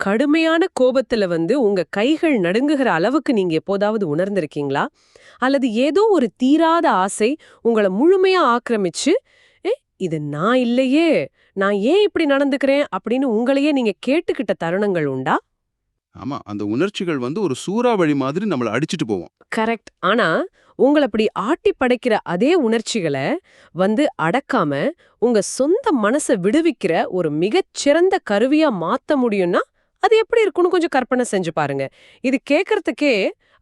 கடுமையான கோபத்துல உங்க கைகள் நடுங்குகிற அளவுக்கு நீங்க எப்போதாவது உணர்ந்திருக்கீங்களா? அல்லது ஏதோ ஒரு தீராத ஆசை உங்கள முழுமையா ஆக்கிரமிச்சு, "ஏ இது நான் இல்லையே! நான் ஏன் இப்படி நடந்துக்கிறேன்?" அப்படின்னு உங்களையே நீங்க கேட்டுக்கிட்ட தருணங்கள் உண்டா? ஆமா. அந்த உணர்ச்சிகள் ஒரு சூறாவளி மாதிரி நம்மள அடிச்சுட்டு போவும். கரெக்ட். ஆனா, உங்கள அப்படி ஆட்டி படைக்கிற அதே உணர்ச்சிகள அடக்காம, உங்க சொந்த மனச விடுவிக்கிற ஒரு மிகச் சிறந்த கருவியா மாத்த முடியும்னா, அது எப்படி இருக்கும்னு கொஞ்சம் கற்பனை செஞ்சு பாருங்க. இது கேட்கறதுக்கே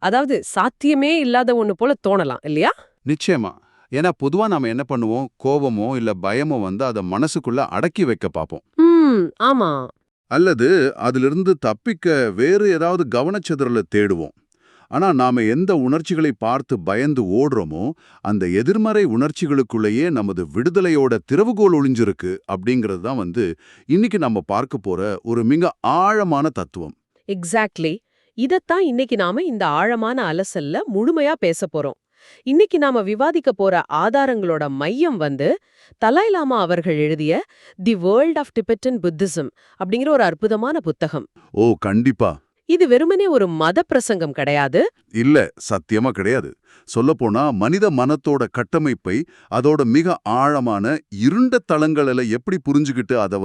அதாவது சாத்தியமே இல்லாத ஒண்ணு போல தோணலாம் இல்லையா? நிச்சயமா. ஏன்னா பொதுவா நாம என்ன பண்ணுவோம், கோவமோ இல்ல பயமோ அத மனசுக்குள்ள அடக்கி வைக்க பாப்போம். ஆமா. அல்லது அதிலிருந்து தப்பிக்க வேறு ஏதாவது கவனச்சிதறல தேடுவோம். ஆனா நாம எந்த உணர்ச்சிகளை பார்த்து பயந்து ஓடுறோமோ, அந்த எதிர்மறை உணர்ச்சிகளுக்குள்ளேயே நமது விடுதலையோட திறவுகோல் ஒளிஞ்சிருக்கு அப்படிங்கிறது தான் இன்னைக்கு நம்ம பார்க்க போற ஒரு மிக ஆழமான தத்துவம். எக்ஸாக்ட்லி. இதத்தான் இன்னைக்கு நாம இந்த ஆழமான அலசல்ல முழுமையா பேசப் போறோம். இன்னைக்கு நாம விவாதிக்க போற ஆதாரங்களோட மையம் தலாய் லாமா அவர்கள் எழுதிய the world of Tibetan Buddhism அப்படிங்கிற ஒரு அற்புதமான புத்தகம். ஓ கண்டிப்பா. இது வெறுமனே ஒரு மத பிரசங்கம் கிடையாது. இல்ல, சத்தியமா கிடையாது. சொல்லப்போனா மனித மனத்தோட கட்டமைப்பை, அதோட மிக ஆழமான இருண்ட தளங்கள எப்படி புரிஞ்சுகிட்டு அத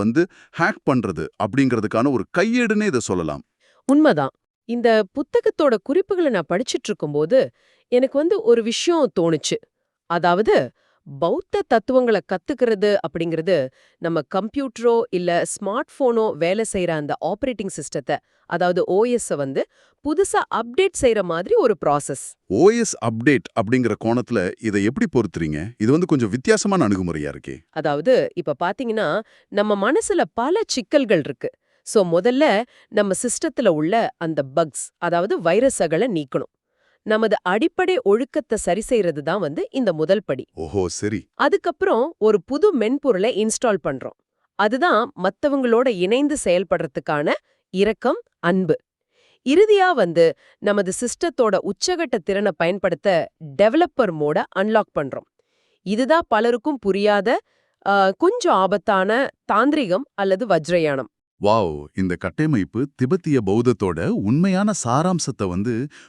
ஹேக் பண்றது அப்படிங்கிறதுக்கான ஒரு கையேடுன்னே இத சொல்லலாம். உண்மைதான். இந்த புத்தகத்தோட குறிப்புகளை நான் படிச்சிட்டு இருக்கும்போது எனக்கு ஒரு விஷயம் தோணுச்சு. அதாவது பௌத்த தத்துவங்களை கத்துக்கிறது அப்படிங்கிறது நம்ம கம்ப்யூட்டரோ இல்ல ஸ்மார்ட் போனோ வேலை செய்யற அந்த ஆபரேட்டிங் சிஸ்டத்தை, அதாவது ஓஎஸ் புதுசா அப்டேட் செய்யற மாதிரி ஒரு ப்ராசஸ். ஓஎஸ் அப்டேட் அப்படிங்கிற கோணத்துல இதை எப்படி பொறுத்துறீங்க? இது கொஞ்சம் வித்தியாசமான அணுகுமுறையா இருக்கே. அதாவது இப்ப பாத்தீங்கன்னா நம்ம மனசுல பல சிக்கல்கள் இருக்கு. சோ முதல்ல நம்ம சிஸ்டத்துல உள்ள அந்த பக்ஸ், அதாவது வைரஸகளை நீக்கணும். நமது அடிப்படை ஒழுக்கத்தை சரி செய்யறது தான் இந்த முதல் படி. ஓஹோ சரி. அதுக்கப்புறம் ஒரு புது மென்பொருளை இன்ஸ்டால் பண்றோம். அதுதான் மத்தவங்களோட இணைந்து செயல்படுறதுக்கான இரக்கம், அன்பு. இறுதியா நமது சிஸ்டத்தோட உச்சகட்ட திறனை பயன்படுத்த டெவலப்பர் மோட அன்லாக் பண்றோம். இதுதான் பலருக்கும் புரியாத கொஞ்சம் ஆபத்தான தாந்திரிகம் அல்லது வஜ்ரயானம். வாவ்! இந்த கட்டமைப்பு திபெத்திய பௌத்தத்தோட உண்மையான சாராம்சத்தை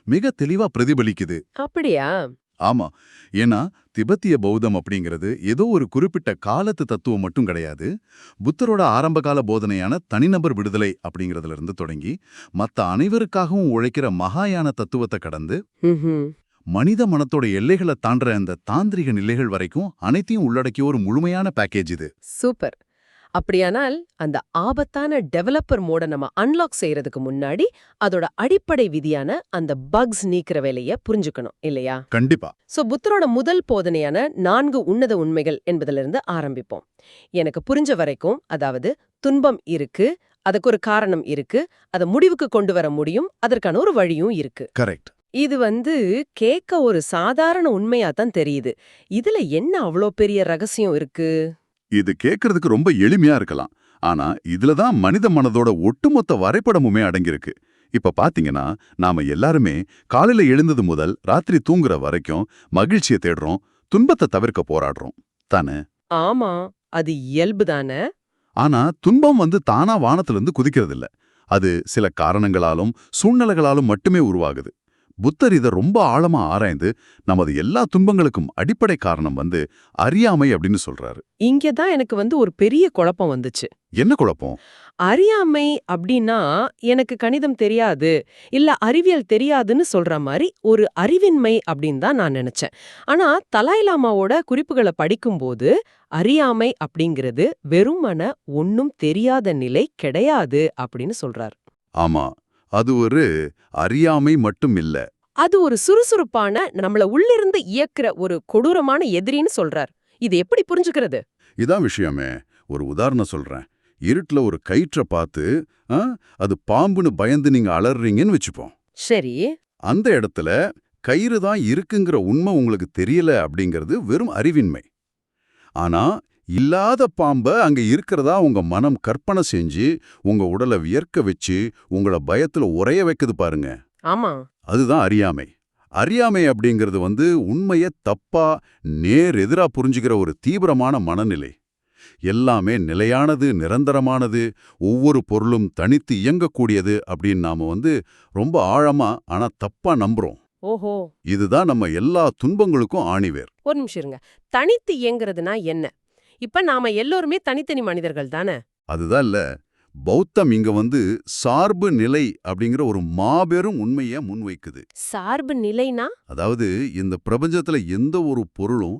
மிக தெளிவா பிரதிபலிக்குது. அப்படியா? ஆமா. ஏன்னா திபெத்திய பௌத்தம் அப்படிங்கிறது ஏதோ ஒரு குறிப்பிட்ட காலத்து தத்துவம் மட்டும் கிடையாது. புத்தரோட ஆரம்பகால போதனையான தனிநபர் விடுதலை அப்படிங்கிறதுல இருந்து தொடங்கி மத்த அனைவருக்காகவும் உழைக்கிற மகாயான தத்துவத்தை கடந்து மனித மனத்தோட எல்லைகளை தாண்டுற அந்த தாந்திரிக நிலைகள் வரைக்கும் அனைத்தையும் உள்ளடக்கிய ஒரு முழுமையான பேக்கேஜ் இது. சூப்பர். அப்படியானால் அந்த ஆபத்தான டெவலப்பர் மோட நம்ம அன்லாக் செய்யறதுக்கு முன்னாடி அதோட அடிப்படை விதியான அந்த பக்ஸ் நீக்கிற வேலைய புரிஞ்சுக்கணும் இல்லையா? கண்டிப்பா. சோ புத்தரோட முதல் போதனையான 4 உன்னத உண்மைகள் என்பதிலிருந்து ஆரம்பிப்போம். எனக்கு புரிஞ்ச வரைக்கும், அதாவது துன்பம் இருக்கு, அதுக்கு ஒரு காரணம் இருக்கு, அதை முடிவுக்கு கொண்டு வர முடியும், அதற்கான ஒரு வழியும் இருக்கு. கரெக்ட். இது கேட்க ஒரு சாதாரண உண்மையா தான் தெரியுது. இதுல என்ன அவ்வளோ பெரிய ரகசியம் இருக்கு? இது கேட்கறதுக்கு ரொம்ப எளிமையா இருக்கலாம். ஆனா இதுல தான் மனித மனதோட ஒட்டுமொத்த வரைபடமுமே அடங்கியிருக்கு. இப்ப பாத்தீங்கன்னா, நாம எல்லாருமே காலையில எழுந்தது முதல் ராத்திரி தூங்குற வரைக்கும் மகிழ்ச்சியை தேடுறோம், துன்பத்தை தவிர்க்க போராடுறோம் தானே? ஆமா, அது இயல்பு தானே. ஆனா துன்பம் தானா வானத்திலிருந்து குதிக்கிறது இல்ல. அது சில காரணங்களாலும் சூழ்நிலைகளாலும் மட்டுமே உருவாகுது. புத்தர் இதை ரொம்ப ஆழமா ஆராய்ந்து நமது எல்லா துன்பங்களுக்கும் அடிப்படை காரணம் அறியாமை அப்படின்னு சொல்றாரு. இங்கதான் எனக்கு ஒரு பெரிய குழப்பம் வந்துச்சு. என்ன குழப்பம்? அறியாமை அப்படின்னா எனக்கு கணிதம் தெரியாது, இல்ல அறிவியல் தெரியாதுன்னு சொல்ற மாதிரி ஒரு அறிவின்மை அப்படின்னு தான் நான் நினைச்சேன். ஆனா தலாய் லாமாவோட குறிப்புகளை படிக்கும்போது அறியாமை அப்படிங்கிறது வெறுமன ஒன்னும் தெரியாத நிலை கிடையாது அப்படின்னு சொல்றார். ஆமா, அது ஒரு அறியாமை மட்டும் இல்ல. அது ஒரு சுறுசுறுப்பான, நம்மள உள்ளிருந்து இயக்குற ஒரு கொடூரமான எதிரின்னு சொல்றார். இது எப்படி புரிஞ்சுக்கிறது? இதான் விஷயமே. ஒரு உதாரணம் சொல்றேன். இருட்டுல ஒரு கயிற்ற பார்த்து அது பாம்புன்னு பயந்து நீங்க அலறீங்கன்னு வச்சுப்போம். சரி. அந்த இடத்துல கயிறு தான் இருக்குங்கிற உண்மை உங்களுக்கு தெரியல அப்படிங்கிறது வெறும் அறிவின்மை. ஆனா இல்லாத பாம்ப அங்க இருக்கிறதா உங்க மனம் கற்பனை செஞ்சு உங்க உடலை வியர்க்க வச்சு உங்கள பயத்துல உறைய வைக்குது பாருங்க. ஆமா. அதுதான் அறியாமை. அறியாமை அப்படிங்கிறது உண்மைய தப்பா நேர் எதிரா புரிஞ்சுக்கிற ஒரு தீவிரமான மனநிலை. எல்லாமே நிலையானது, நிரந்தரமானது, ஒவ்வொரு பொருளும் தனித்து இயங்கக்கூடியது அப்படின்னு நாம ரொம்ப ஆழமா ஆனா தப்பா நம்புறோம். ஓஹோ. இதுதான் நம்ம எல்லா துன்பங்களுக்கும் ஆணிவேர். ஒரு நிமிஷம் இருங்க. தனித்து இயங்குறதுனா என்ன? இப்ப நாம எல்லோருமே தனித்தனி மனிதர்கள் தானே? அதுதான் இல்ல. பௌத்தம் இங்க சார்பு நிலை அப்படிங்கிற ஒரு மாபெரும் உண்மைய முன்வைக்குது. சார்பு நிலைனா? அதாவது இந்த பிரபஞ்சத்துல எந்த ஒரு பொருளும்,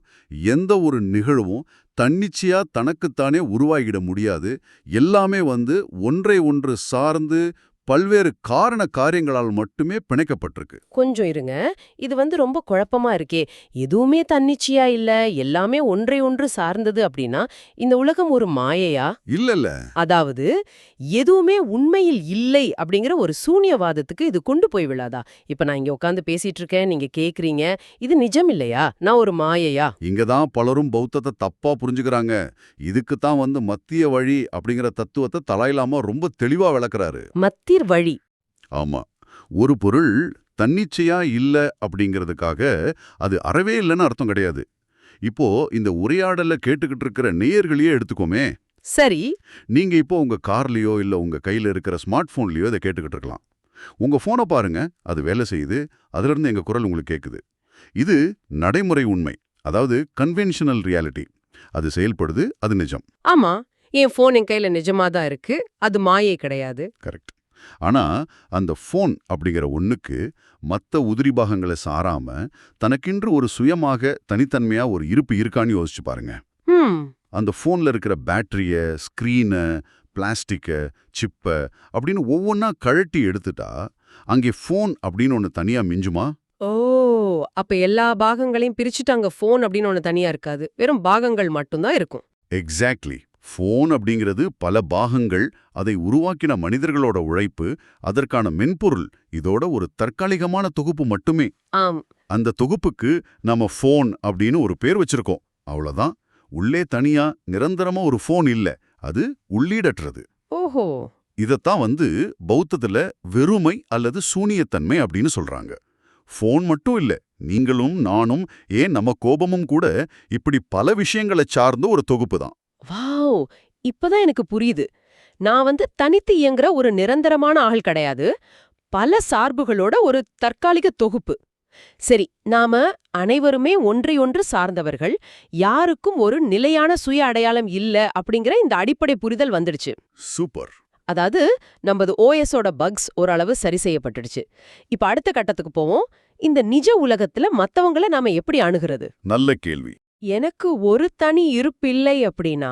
எந்த ஒரு நிகழ்வும் தன்னிச்சையா தனக்குத்தானே உருவாகிட முடியாது. எல்லாமே ஒன்றை ஒன்று சார்ந்து பல்வேறு காரண காரியங்களால் மட்டுமே பிணைக்கப்பட்டிருக்கு. கொஞ்சம் இருங்க. இது ரொம்ப குழப்பமா இருக்கே. எதுவுமே தன்னிச்சையா இல்ல, எல்லாமே ஒன்றை ஒன்று சார்ந்தது அப்படின்னா, இந்த உலகம் ஒரு மாயையா? இல்லல்ல. அதாவது, எதுவுமே உண்மையில் இல்லை அப்படிங்கிற ஒரு சூன்யவாதத்துக்கு இது கொண்டு போய் விழாதா? இப்ப நான் இங்க உட்கார்ந்து பேசிட்டு இருக்கேன், நீங்க கேக்குறீங்க. இது நிஜம் இல்லையா? நான் ஒரு மாயையா? இங்கதான் பலரும் பௌத்தத்தை தப்பா புரிஞ்சுக்கிறாங்க. இதுக்குத்தான் மத்திய வழி அப்படிங்கிற தத்துவத்தை தலாய் லாமா ரொம்ப தெளிவா விளக்குறாரு. மத்திர் வழி. ஆமா. ஒரு பொருள் தன்னிச்சையா இல்ல அப்படிங்கிறதுக்காக அது அறவே இல்லைன்னு அர்த்தம் கிடையாது. இப்போ இந்த உரையாடல கேட்டுக்கிட்டு இருக்கிற நேயர்களையே எடுத்துக்கோமே. சரி. நீங்க இப்போ உங்க கார்லயோ இல்ல உங்க கையில இருக்கிற ஸ்மார்ட் போன்லயோ இதை கேட்டுக்கிட்டு இருக்கலாம். உங்க போனை பாருங்க, அது வேலை செய்யுது, அதுல இருந்து எங்க குரல் உங்களுக்கு கேக்குது. இது நடைமுறை உண்மை, அதாவது கன்வென்ஷனல் ரியாலிட்டி. அது செயல்படுது, அது நிஜம். ஆமா, என் போன் என் கையில நிஜமா தான் இருக்கு. அது மாயை கிடையாது. கரெக்ட். ஆனா அந்த போன் அப்படிங்கிற ஒண்ணுக்கு மத்த உதிரி பாகங்களை சாராம தனக்கென்று ஒரு சுயமாக தனித்தன்மையா ஒரு இருப்பு இருக்கான்னு யோசிச்சு பாருங்க. அந்த போன்ல இருக்கிற பேட்டரிய, ஸ்கிரீன, பிளாஸ்டிக்க, சிப்ப அப்படின்னு ஒவ்வொன்னா கழட்டி எடுத்துட்டா அங்கே போன் அப்படின்னு ஒன்னு தனியா மிஞ்சுமா? ஓ, அப்ப எல்லா பாகங்களையும் பிரிச்சுட்டு அங்க போன் அப்படின்னு ஒண்ணு தனியா இருக்காது. வெறும் பாகங்கள் மட்டும்தான் இருக்கும். எக்ஸாக்ட்லி. போன் அப்படிங்கிறது பல பாகங்கள், அதை உருவாக்கின மனிதர்களோட உழைப்பு, அதற்கான மென்பொருள், இதோட ஒரு தற்காலிகமான தொகுப்பு மட்டுமே. ஆம். அந்த தொகுப்புக்கு நம்ம போன் அப்படின்னு ஒரு பேர் வச்சிருக்கோம், அவ்வளவுதான். உள்ளே தனியா நிரந்தரமா ஒரு போன் இல்ல, அது உள்ளீடற்றது. ஓஹோ. இதத்தான் பௌத்தத்துல வெறுமை அல்லது சூனியத்தன்மை அப்படின்னு சொல்றாங்க. போன் மட்டும் இல்ல, நீங்களும் நானும், ஏன் நம்ம கோபமும் கூட இப்படி பல விஷயங்களை சார்ந்த ஒரு தொகுப்பு தான். வாவ், இப்பதான் எனக்கு புரியுது. நான் தனித்து இயங்குற ஒரு நிரந்தரமான ஆள் கிடையாது. பல சார்புகளோட ஒரு தற்காலிக தொகுப்பு. சரி, நாம அனைவருமே ஒன்றையொன்று சார்ந்தவர்கள், யாருக்கும் ஒரு நிலையான சுய அடையாளம் இல்ல அப்படிங்கிற இந்த அடிப்படை புரிதல் வந்துடுச்சு. சூப்பர். அதாவது நமது ஓஎஸோட பக்ஸ் ஓரளவு சரி செய்யப்பட்டுடுச்சு. இப்ப அடுத்த கட்டத்துக்கு போவோம். இந்த நிஜ உலகத்துல மத்தவங்கள நாம எப்படி அணுகிறது? நல்ல கேள்வி. எனக்கு ஒரு தனி இருப்பில்லை அப்படின்னா,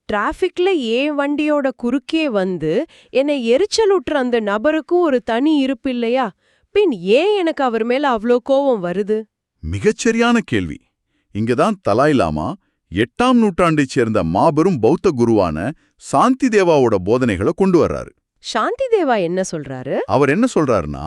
டிராஃபிக்ல ஏன் வண்டியோட குறுக்கே என்னை எரிச்சலூட்டுற அந்த நபருக்கும் ஒரு தனி இருப்பில்லையா? பின் ஏன் எனக்கு அவர் மேல அவ்ளோ கோவம் வருது? மிகச்சரியான கேள்வி. இங்கதான் தலாய் லாமா 8ஆம் நூற்றாண்டைச் சேர்ந்த மாபெரும் பௌத்த குருவான சாந்தி தேவாவோட போதனைகளை கொண்டு வர்றாரு. சாந்தி தேவா என்ன சொல்றாரு? அவர் என்ன சொல்றாருன்னா,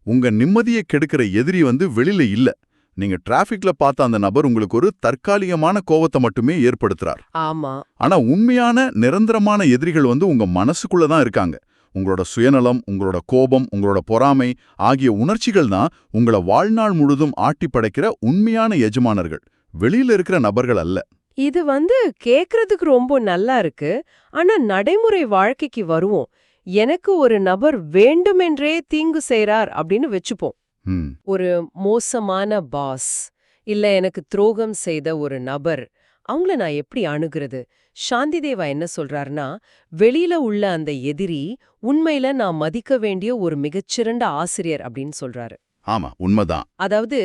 உங்க நிம்மதியை கெடுக்கிற எதிரி வெளியில இல்ல. நீங்க டிராஃபிக்ல பார்த்த அந்த நபர் உங்களுக்கு ஒரு தற்காலிகமான கோவத்தை மட்டுமே ஏற்படுத்துறார். ஆமா. ஆனா உண்மையான நிரந்தரமான எதிரிகள் உங்க மனசுக்குள்ள தான் இருக்காங்க. உங்களோட சுயநலம், உங்களோட கோபம், உங்களோட பொறாமை ஆகிய உணர்ச்சிகள் தான் உங்கள வாழ்நாள் முழுதும் ஆட்டி படைக்கிற உண்மையான எஜமானர்கள், வெளியில இருக்கிற நபர்கள் அல்ல. இது கேக்குறதுக்கு ரொம்ப நல்லா இருக்கு. ஆனா நடைமுறை வாழ்க்கைக்கு வருவோம். எனக்கு ஒரு நபர் வேண்டுமென்றே தீங்கு செய்றார் அப்படின்னு வெச்சுப்போம். ஒரு மோசமான பாஸ், இல்ல எனக்கு துரோகம் செய்த ஒரு நபர், அவங்கள நான் எப்படி அணுகிறது? சாந்தி தேவா என்ன சொல்றாருன்னா, வெளியில உள்ள அந்த எதிரி உண்மையில நான் மதிக்க வேண்டிய ஒரு மிகச்சிறந்த ஆசிரியர் அப்படின்னு சொல்றாரு. ஆமா, உண்மைதான். அதாவது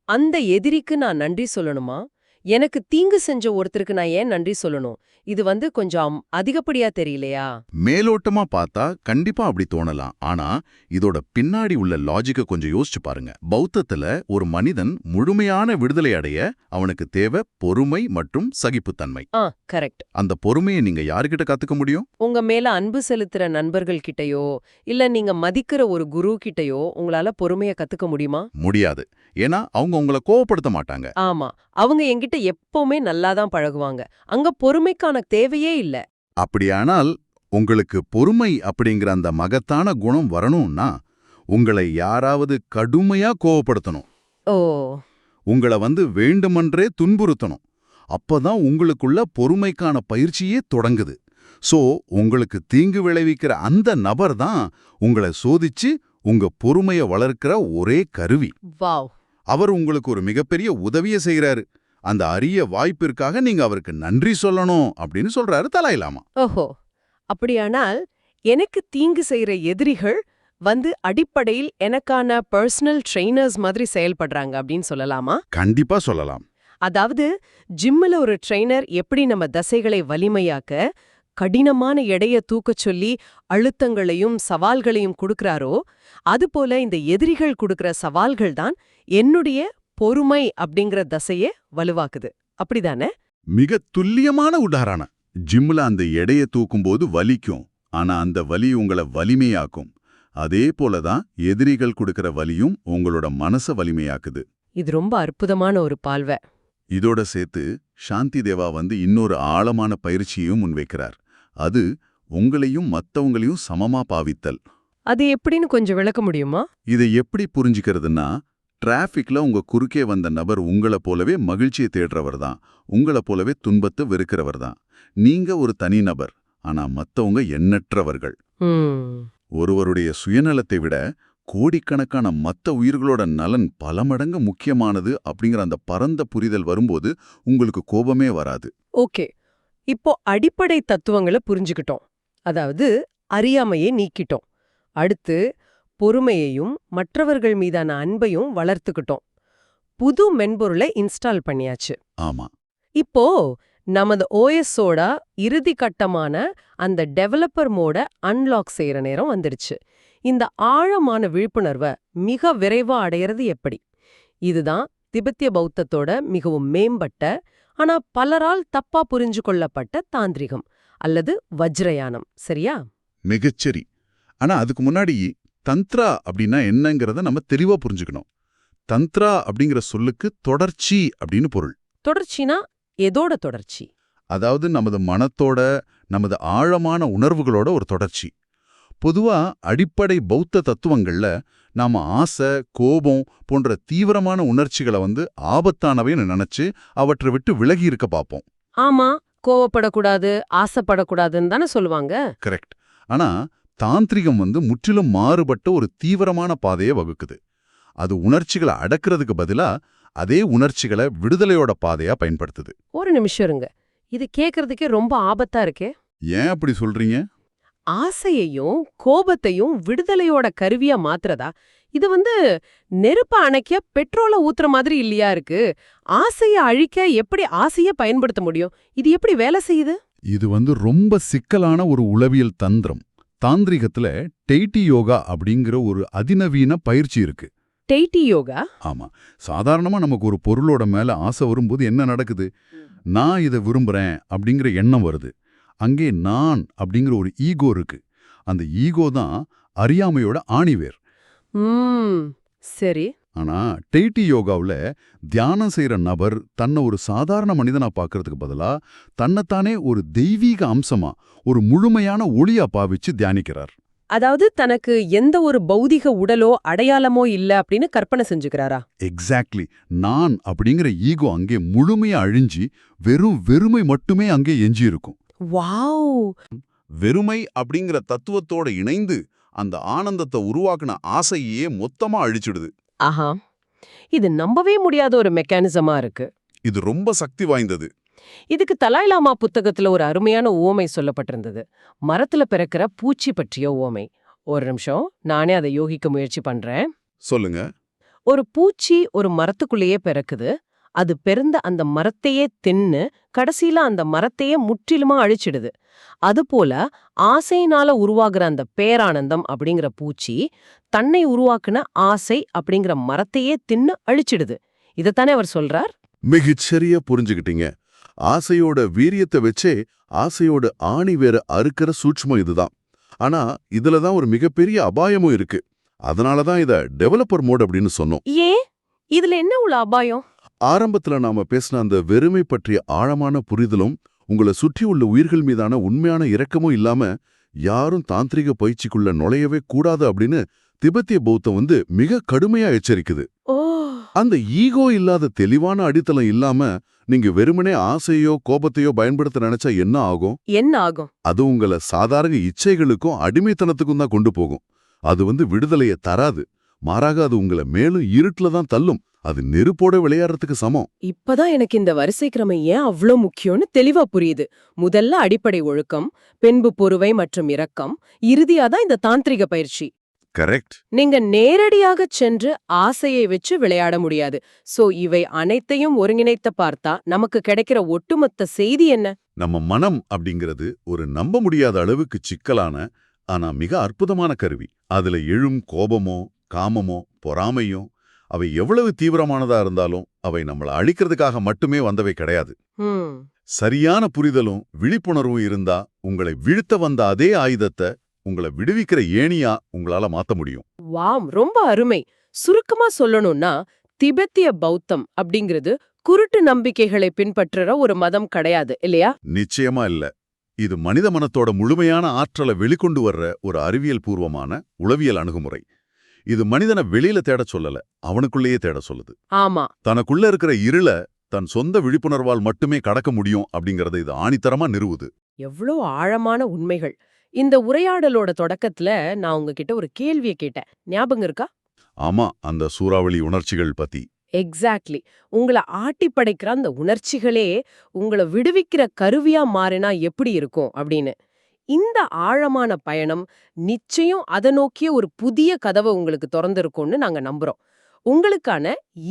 அந்த எதிரிக்கு நான் நன்றி சொல்லணுமா? எனக்கு தீங்கு செஞ்ச ஒருத்தருக்கு நான் ஏன் நன்றி சொல்லணும்? இது கொஞ்சம் அதிகப்படியா தெரியலையா? மேலோட்டமா பார்த்தா கண்டிப்பா அப்படி தோணலாம். ஆனா இதோட பின்னாடி உள்ள லாஜிக்க கொஞ்சம் யோசிச்சு பாருங்க. பௌத்தத்துல ஒரு மனிதன் முழுமையான விடுதலை அடைய அவனுக்கு தேவை பொறுமை மற்றும் சகிப்புத்தன்மை. கரெக்ட். அந்த பொறுமையை நீங்க யாருக்கிட்ட கத்துக்க முடியும்? உங்க மேல அன்பு செலுத்துற நண்பர்கள் கிட்டயோ, இல்ல நீங்க மதிக்கிற ஒரு குரு கிட்டயோ உங்களால பொறுமையை கத்துக்க முடியுமா? முடியாது. ஏன்னா அவங்க உங்களை கோவப்படுத்த மாட்டாங்க. ஆமா, அவங்க என்கிட்ட எப்பவுமே நல்லாதான் பழகுவாங்க. அங்க பொறுமைக்கான தேவையே இல்ல. அப்படியானால் உங்களுக்கு பொறுமை அப்படிங்கிற அந்த மகத்தான குணம் வரணும்னா உங்களை யாராவது கடுமையா கோவப்படுத்தணும். ஓ. உங்களை வேண்டுமென்றே துன்புறுத்தணும். அப்பதான் உங்களுக்குள்ள பொறுமைக்கான பயிற்சியே தொடங்குது. சோ உங்களுக்கு தீங்கு விளைவிக்கிற அந்த நபர் தான் உங்களை சோதிச்சு உங்க பொறுமைய வளர்க்கிற ஒரே கருவி. வாவ். அவர் உங்களுக்கு ஒரு மிகப்பெரிய உதவிய செய்யறாரு. அந்த அரிய வாய்ப்பிற்காக நீங்க அவருக்கு நன்றி சொல்லணும் அப்படின்னு சொல்றாரு தலாய் லாமா. ஓஹோ. அப்படியானால் எனக்கு தீங்கு செய்யற எதிரிகள் அடிப்படையில் எனக்கான பர்சனல் ட்ரெய்னர்ஸ் மாதிரி செயல்படுறாங்க அப்படின்னு சொல்லலாமா? கண்டிப்பா சொல்லலாம். அதாவது ஜிம்ல ஒரு ட்ரெய்னர் எப்படி நம்ம தசைகளை வலிமையாக்க கடினமான எடைய தூக்கச் சொல்லி அழுத்தங்களையும் சவால்களையும் கொடுக்கறாரோ, அதுபோல இந்த எதிரிகள் கொடுக்கற சவால்கள் தான் என்னுடைய பொறுமை அப்படிங்கிற தசையை வலுவாக்குது. அப்படிதானே? மிக துல்லியமான உதாரணம். ஜிம்ல அந்த எடைய தூக்கும்போது வலிக்கும், ஆனா அந்த வலி உங்களை வலிமையாக்கும். அதே போலதான் எதிரிகள் கொடுக்கற வலியும் உங்களோட மனச வலிமையாக்குது. இது ரொம்ப அற்புதமான ஒரு பால்வை. இதோட சேர்த்து சாந்தி தேவா இன்னொரு ஆழமான பயிற்சியையும் முன்வைக்கிறார். அது உங்களையும் மத்தவங்களையும் சமமா பாவித்தல். அது எப்படின்னு கொஞ்சம் விளக்க முடியுமா? இதை எப்படி புரிஞ்சுக்கிறதுன்னா, டிராஃபிக்ல உங்க குறுக்கே வந்த நபர் உங்களை போலவே மகிழ்ச்சியை தேடுறவர் தான், உங்களை போலவே துன்பத்தை வெறுக்கிறவர் தான். நீங்க ஒரு தனி நபர், ஆனா மத்தவங்க எண்ணற்றவர்கள். ஒருவருடைய சுயநலத்தை விட கோடிக்கணக்கான மத்த உயிர்களோட நலன் பல மடங்கு முக்கியமானது அப்படிங்கிற அந்த பரந்த புரிதல் வரும்போது உங்களுக்கு கோபமே வராது. ஓகே, இப்போ அடிப்படை தத்துவங்களை புரிஞ்சுக்கிட்டோம். அதாவது அறியாமையை நீக்கிட்டோம். அடுத்து பொறுமையையும் மற்றவர்கள் மீதான அன்பையும் வளர்த்துக்கிட்டோம். புது மென்பொருளை இன்ஸ்டால் பண்ணியாச்சு. ஆமா. இப்போ நமது ஓஎஸோட இறுதி கட்டமான அந்த டெவலப்பர் மோட அன்லாக் செய்யற நேரம் வந்துடுச்சு. இந்த ஆழமான விழிப்புணர்வை மிக விரைவா அடையிறது எப்படி? இதுதான் திபெத்திய பௌத்தத்தோட மிகவும் மேம்பட்ட, ஆனா பலரால் தப்பா புரிஞ்சு கொள்ளப்பட்ட தாந்திரிகம் அல்லது வஜ்ரயானம். சரியா? மிகச்சரி. ஆனா அதுக்கு முன்னாடி தந்த்ரா அப்படின்னா என்னங்கிறத நம்ம தெளிவா புரிஞ்சுக்கணும். தந்த்ரா அப்படிங்கிற சொல்லுக்கு தொடர்ச்சி அப்படின்னு பொருள். தொடர்ச்சினா எதோட தொடர்ச்சி? அதாவது நமது மனத்தோட, நமது ஆழமான உணர்வுகளோட ஒரு தொடர்ச்சி. பொதுவா அடிப்படை பௌத்த தத்துவங்கள்ல நாம ஆசை, கோபம் போன்ற தீவிரமான உணர்ச்சிகளை ஆபத்தானவைன்னு நினைச்சு அவற்றை விட்டு விலகி இருக்க பார்ப்போம். ஆமா, கோவப்படக்கூடாது, ஆசைப்படக்கூடாதுன்னு தானே சொல்லுவாங்க. கரெக்ட். ஆனா தாந்திரிகம் முற்றிலும் மாறுபட்ட ஒரு தீவிரமான பாதையை வகுக்குது. அது உணர்ச்சிகளை அடக்கிறதுக்கு பதிலா அதே உணர்ச்சிகளை விடுதலையோட பாதையா பயன்படுத்துது. ஒரு நிமிஷம் இருங்க, இது கேக்குறதுக்கே ரொம்ப ஆபத்தா இருக்கே. ஏன் அப்படி சொல்றீங்க? ஆசையையும் கோபத்தையும் விடுதலையோட கருவியா மாத்துறதா? இது நெருப்ப அணைக்க பெட்ரோலை ஊத்துற மாதிரி இல்லையா இருக்கு? ஆசைய அழிக்க எப்படி ஆசைய பயன்படுத்த முடியும்? இது எப்படி வேலை செய்யுது? இது ரொம்ப சிக்கலான ஒரு உளவியல் தந்திரம். தாந்திரிகத்துல டெய்டி யோகா அப்படிங்கிற ஒரு அதிநவீன பயிற்சி இருக்கு. டெய்டி யோகா? ஆமா. சாதாரணமா நமக்கு ஒரு பொருளோட மேல ஆசை வரும்போது என்ன நடக்குது? நான் இதை விரும்புறேன் அப்படிங்கிற எண்ணம் வருது. அங்கே நான் அப்படிங்கிற ஒரு ஈகோ இருக்கு. அந்த ஈகோ தான் அறியாமையோட ஆணிவேர். சரி. ஆனா டெய்டி யோகாவுல தியானம் செய்யற நபர் தன்னை ஒரு சாதாரண மனிதனா பார்க்கறதுக்கு பதிலா தன்னைத்தானே ஒரு தெய்வீக அம்சமா, ஒரு முழுமையான ஒளியா பாவிச்சு தியானிக்கிறார். அதாவது தனக்கு எந்த ஒரு பௌதிக உடலோ அடையாளமோ இல்ல அப்படின்னு கற்பனை செஞ்சுக்கிறாரா? எக்ஸாக்ட்லி. நான் அப்படிங்கிற ஈகோ அங்கே முழுமையா அழிஞ்சி வெறும் வெறுமை மட்டுமே அங்கே எஞ்சி இருக்கும். வாவ். வெறுமை அப்படிங்கிற தத்துவத்தோட இணைந்து அந்த ஆனந்தத்தை உருவாக்குன ஆசையே மொத்தமா அழிச்சிடுது. ஆஹா, இது நம்பவே முடியாத ஒரு மெக்கானிசமா இருக்கு. இது ரொம்ப சக்தி வாய்ந்தது. இதுக்கு தலாய் லாமா புத்தகத்துல ஒரு அருமையான உவமை சொல்லப்பட்டிருந்தது. மரத்துல பிறக்கிற பூச்சி பற்றிய உவமை. ஒரு நிமிஷம், நானே அதை யோகிக்க முயற்சி பண்றேன். சொல்லுங்க. ஒரு பூச்சி ஒரு மரத்துக்குள்ளேயே பிறக்குது. அது பிறந்த அந்த மரத்தையே தின்னு கடைசியில அந்த மரத்தையே முற்றிலுமா அழிச்சிடுது. அதுபோல ஆசையினால உருவாகிற அந்த பேரானந்தம் அப்படிங்கிற பூச்சி தன்னை உருவாக்குன ஆசை அப்படிங்கிற மரத்தையே தின்னு அழிச்சிடுது. இதத்தானே அவர் சொல்றார். மிகச்சரியா புரிஞ்சுக்கிட்டீங்க. ஆசையோட வீரியத்தை வச்சே ஆசையோட ஆணி வேற அறுக்கிற சூட்சுமம் இதுதான். ஆனா இதுலதான் ஒரு மிகப்பெரிய அபாயமும் இருக்கு. அதனாலதான் இத டெவலப்பர் மோட் அப்படின்னு சொன்னோம். ஏன் இதுல என்ன உள்ள அபாயம்? ஆரம்பத்துல நாம பேசின அந்த வெறுமை பற்றிய ஆழமான புரிதலும் உங்களை சுற்றி உள்ள உயிர்கள் மீதான உண்மையான இரக்கமும் இல்லாம யாரும் தாந்திரிக பயிற்சிக்குள்ள நுழையவே கூடாது அப்படின்னு திபெத்திய பௌத்தம் மிக கடுமையா எச்சரிக்குது. அந்த ஈகோ இல்லாத தெளிவான அடித்தளம் இல்லாம நீங்க வெறுமனே ஆசையோ கோபத்தையோ பயன்படுத்த நினைச்சா என்ன ஆகும்? என்ன ஆகும்? அது உங்கள சாதாரண இச்சைகளுக்கும் அடிமைத்தனத்துக்கும் தான் கொண்டு போகும். அது விடுதலைய தராது. மாறாக அது உங்கள மேலும் இருட்டுல தான் தள்ளும். அது நெருப்போட விளையாடுறதுக்கு சமம். இப்பதான் எனக்கு இந்த வரிசை கிரமம் ஏன் அவ்ளோ முக்கியம்னு தெளிவா புரியுது. முதல்ல அடிப்படை ஒழுக்கம், பின்பு பொறுமை மற்றும் இரக்கம், இறுதியாதான் இந்த தாந்திரிக பயிற்சி. கரெக்ட். நீங்க நேரடியாகச் சென்று ஆசையை வச்சு விளையாட முடியாது. சோ இவை அனைத்தையும் ஒருங்கிணைத்த பார்த்தா நமக்கு கிடைக்கிற ஒட்டுமொத்த செய்தி என்ன? நம்ம மனம் அப்படிங்கிறது ஒரு நம்ப முடியாத அளவுக்கு சிக்கலான, ஆனா மிக அற்புதமான கருவி. அதுல எழும் கோபமோ, காமமோ, பொறாமையோ அவை எவ்வளவு தீவிரமானதா இருந்தாலும் அவை நம்மள அழிக்கிறதுக்காக மட்டுமே வந்தவை கிடையாது. ம். சரியான புரிதலும் விழிப்புணர்வும் இருந்தா உங்களை வீழ்த்த வந்த அதே ஆயுதத்தை உங்களை விடுவிக்கிற ஏணியா உங்களால மாத்த முடியும். வாம், ரொம்ப அருமை. சுருக்கமா சொல்லணும்னா திபெத்திய பௌத்தம் அப்படிங்கிறது குருட்டு நம்பிக்கைகளை பின்பற்றுற ஒரு மதம் கிடையாது இல்லையா? நிச்சயமா இல்ல. இது மனித மனத்தோட முழுமையான ஆற்றலை வெளிக்கொண்டு வர்ற ஒரு அறிவியல் பூர்வமான உளவியல் அணுகுமுறை. இது மனிதனை வெளியில தேடச் சொல்லல, அவனுக்குள்ளேயே தேட சொல்லுது. ஆமா. தனக்குள்ள இருக்கிற இருள தன் சொந்த விழிப்புணர்வால் மட்டுமே கடக்க முடியும் அப்படிங்கறத இது ஆணித்தரமா நிறுவுது. எவ்ளோ ஆழமான உண்மைகள். இந்த உரையாடலோட தொடக்கத்துல நான் உங்ககிட்ட ஒரு கேள்வியை கேட்டேன். ஞாபகம் இருக்கா? ஆமா, அந்த சூறாவளி உணர்ச்சிகள் பத்தி. எக்ஸாக்ட்லி. உங்கள ஆட்டி படைக்கிற அந்த உணர்ச்சிகளே உங்கள விடுவிக்கிற கருவியா மாறினா எப்படி இருக்கும் அப்படின்னு. இந்த ஆழமான பயணம் நிச்சயம் அதை நோக்கிய ஒரு புதிய கதவை உங்களுக்கு திறந்திருக்கும்னு நாங்க நம்புறோம். உங்களுக்கான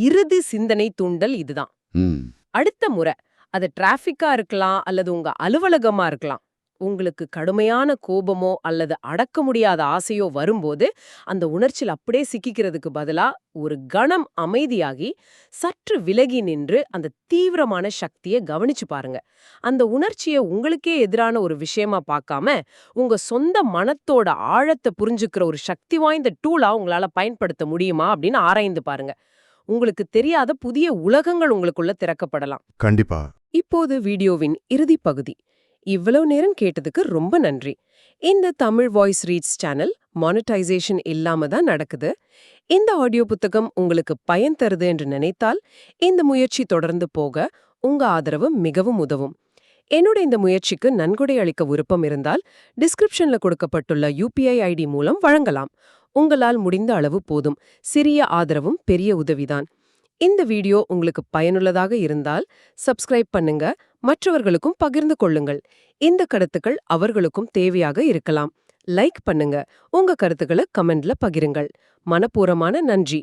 இறுதி சிந்தனை தூண்டல் இதுதான். ம். அடுத்த முறை அது டிராஃபிக்கா இருக்கலாம் அல்லது உங்க அலுவலகமா இருக்கலாம். உங்களுக்கு கடுமையான கோபமோ அல்லது அடக்க முடியாத ஆசையோ வரும்போது அந்த உணர்ச்சியில் அப்படியே சிக்கிக்கிறதுக்கு பதிலா ஒரு கணம் அமைதியாகி சற்று விலகி நின்று அந்த தீவிரமான சக்தியை கவனிச்சு பாருங்க. அந்த உணர்ச்சியை உங்களுக்கே எதிரான ஒரு விஷயமா பார்க்காம உங்க சொந்த மனத்தோட ஆழத்தை புரிஞ்சுக்கிற ஒரு சக்தி வாய்ந்த டூலா உங்களால பயன்படுத்த முடியுமா அப்படின்னு ஆராய்ந்து பாருங்க. உங்களுக்கு தெரியாத புதிய உலகங்கள் உங்களுக்குள்ள திறக்கப்படலாம். கண்டிப்பா. இப்போது வீடியோவின் இறுதி பகுதி. இவ்வளவு நேரம் கேட்டதுக்கு ரொம்ப நன்றி. இந்த Tamil voice reads channel monetisation இல்லாம தான் நடக்குது. இந்த ஆடியோ புத்தகம் உங்களுக்கு பயன் தருது என்று நினைத்தால் இந்த முயற்சி தொடர்ந்து போக உங்க ஆதரவு மிகவும் உதவும். என்னோட இந்த முயற்சிக்கு நன்கொடை அளிக்க விருப்பம் இருந்தால் டிஸ்கிரிப்ஷன்ல கொடுக்கப்பட்டுள்ள UPI ID மூலம் வழங்கலாம். உங்களால் முடிந்த அளவு போதும். சிறிய ஆதரவும் பெரிய உதவிதான். இந்த வீடியோ உங்களுக்கு பயனுள்ளதாக இருந்தால் சப்ஸ்கிரைப் பண்ணுங்க, மற்றவர்களுக்கும் பகிர்ந்து கொள்ளுங்கள். இந்த கருத்துக்கள் அவர்களுக்கும் தேவையாக இருக்கலாம். லைக் பண்ணுங்க, உங்க கருத்துக்களை கமெண்ட்ல பகிருங்கள். மனப்பூர்வமான நன்றி.